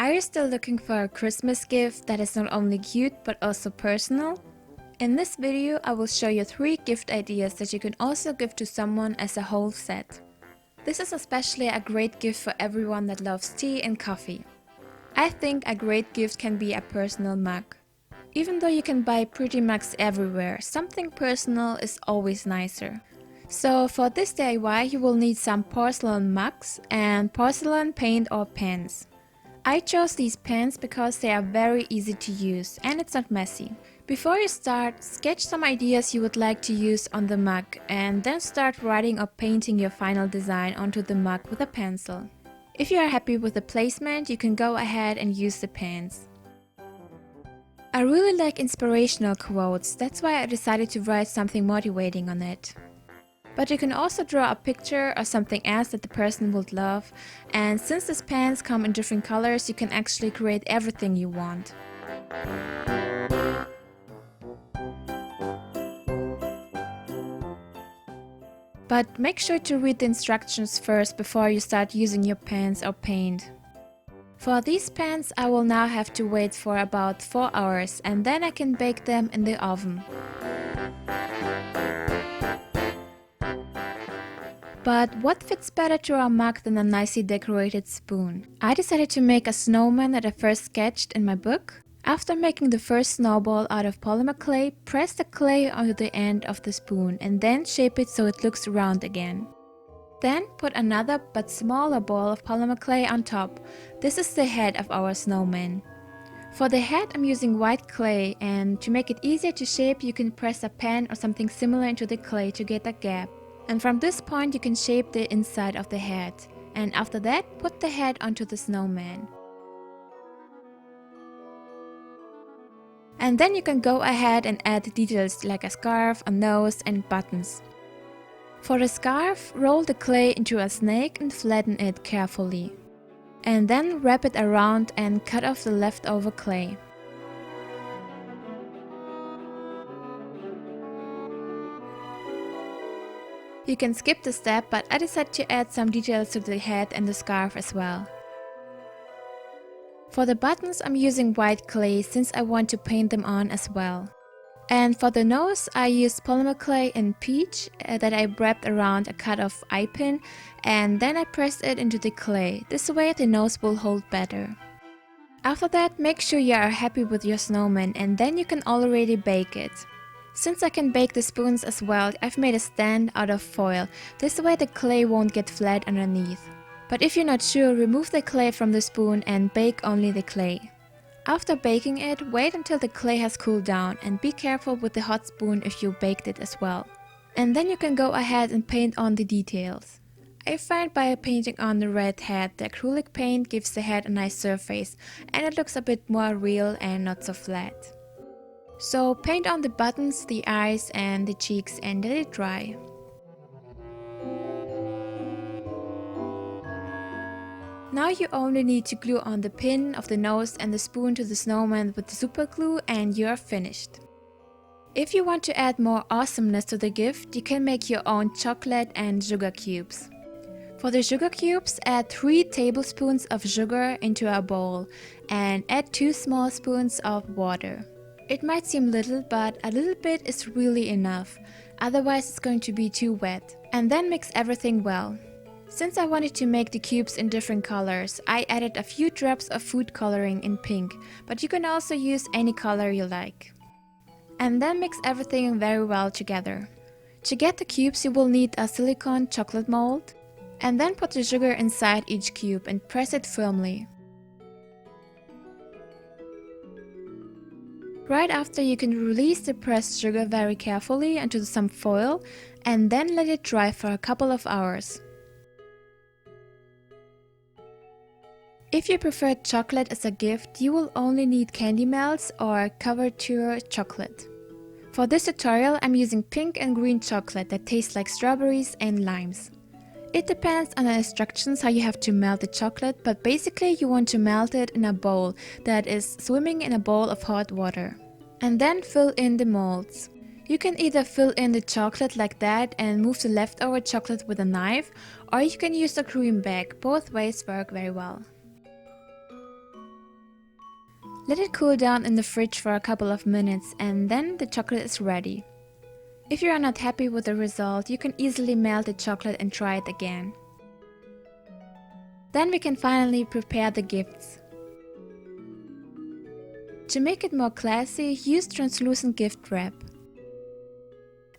Are you still looking for a Christmas gift that is not only cute but also personal? In this video, I will show you 3 gift ideas that you can also give to someone as a whole set. This is especially a great gift for everyone that loves tea and coffee. I think a great gift can be a personal mug. Even though you can buy pretty mugs everywhere, something personal is always nicer. So for this DIY you will need some porcelain mugs and porcelain paint or pens. I chose these pens because they are very easy to use and it's not messy. Before you start, sketch some ideas you would like to use on the mug and then start writing or painting your final design onto the mug with a pencil. If you are happy with the placement, you can go ahead and use the pens. I really like inspirational quotes, that's why I decided to write something motivating on it. But you can also draw a picture or something else that the person would love, and since these pens come in different colors, you can actually create everything you want. But make sure to read the instructions first before you start using your pens or paint. For these pens I will now have to wait for about 4 hours and then I can bake them in the oven. But what fits better to a mug than a nicely decorated spoon? I decided to make a snowman that I first sketched in my book. After making the first snowball out of polymer clay, press the clay onto the end of the spoon and then shape it so it looks round again. Then put another but smaller ball of polymer clay on top. This is the head of our snowman. For the head I'm using white clay, and to make it easier to shape you can press a pen or something similar into the clay to get a gap. And from this point you can shape the inside of the head. And after that, put the head onto the snowman. And then you can go ahead and add details like a scarf, a nose and buttons. For the scarf, roll the clay into a snake and flatten it carefully. And then wrap it around and cut off the leftover clay. You can skip the step, but I decided to add some details to the head and the scarf as well. For the buttons I'm using white clay since I want to paint them on as well. And for the nose I used polymer clay in peach that I wrapped around a cut of eye pin and then I pressed it into the clay. This way the nose will hold better. After that, make sure you are happy with your snowman and then you can already bake it. Since I can bake the spoons as well, I've made a stand out of foil. This way the clay won't get flat underneath. But if you're not sure, remove the clay from the spoon and bake only the clay. After baking it, wait until the clay has cooled down and be careful with the hot spoon if you baked it as well. And then you can go ahead and paint on the details. I find by painting on the red head, the acrylic paint gives the head a nice surface and it looks a bit more real and not so flat. So paint on the buttons, the eyes and the cheeks and let it dry. Now you only need to glue on the pin of the nose and the spoon to the snowman with the super glue and you are finished. If you want to add more awesomeness to the gift, you can make your own chocolate and sugar cubes. For the sugar cubes, add 3 tablespoons of sugar into a bowl and add 2 small spoons of water. It might seem little, but a little bit is really enough, otherwise it's going to be too wet. And then mix everything well. Since I wanted to make the cubes in different colors, I added a few drops of food coloring in pink, but you can also use any color you like. And then mix everything very well together. To get the cubes you will need a silicone chocolate mold, and then put the sugar inside each cube and press it firmly. Right after you can release the pressed sugar very carefully onto some foil and then let it dry for a couple of hours. If you prefer chocolate as a gift, you will only need candy melts or couverture chocolate. For this tutorial I'm using pink and green chocolate that tastes like strawberries and limes. It depends on the instructions how you have to melt the chocolate, but basically you want to melt it in a bowl that is swimming in a bowl of hot water. And then fill in the molds. You can either fill in the chocolate like that and move the leftover chocolate with a knife, or you can use a cream bag. Both ways work very well. Let it cool down in the fridge for a couple of minutes and then the chocolate is ready. If you are not happy with the result, you can easily melt the chocolate and try it again. Then we can finally prepare the gifts. To make it more classy, use translucent gift wrap.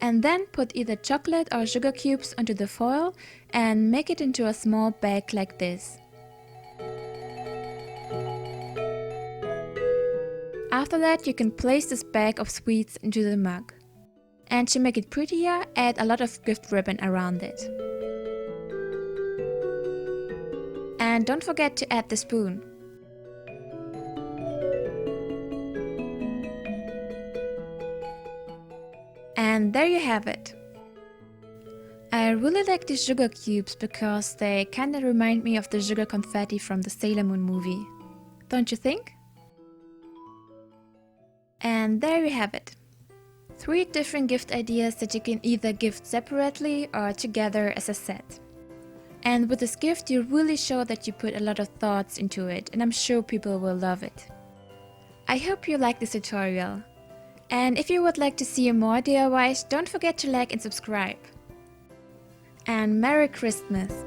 And then put either chocolate or sugar cubes onto the foil and make it into a small bag like this. After that, you can place this bag of sweets into the mug. And to make it prettier, add a lot of gift ribbon around it. And don't forget to add the spoon. And there you have it. I really like the sugar cubes because they kinda remind me of the sugar confetti from the Sailor Moon movie. Don't you think? And there you have it. 3 different gift ideas that you can either gift separately or together as a set. And with this gift you really show that you put a lot of thoughts into it, and I'm sure people will love it. I hope you like this tutorial. And if you would like to see more DIYs, don't forget to like and subscribe. And Merry Christmas!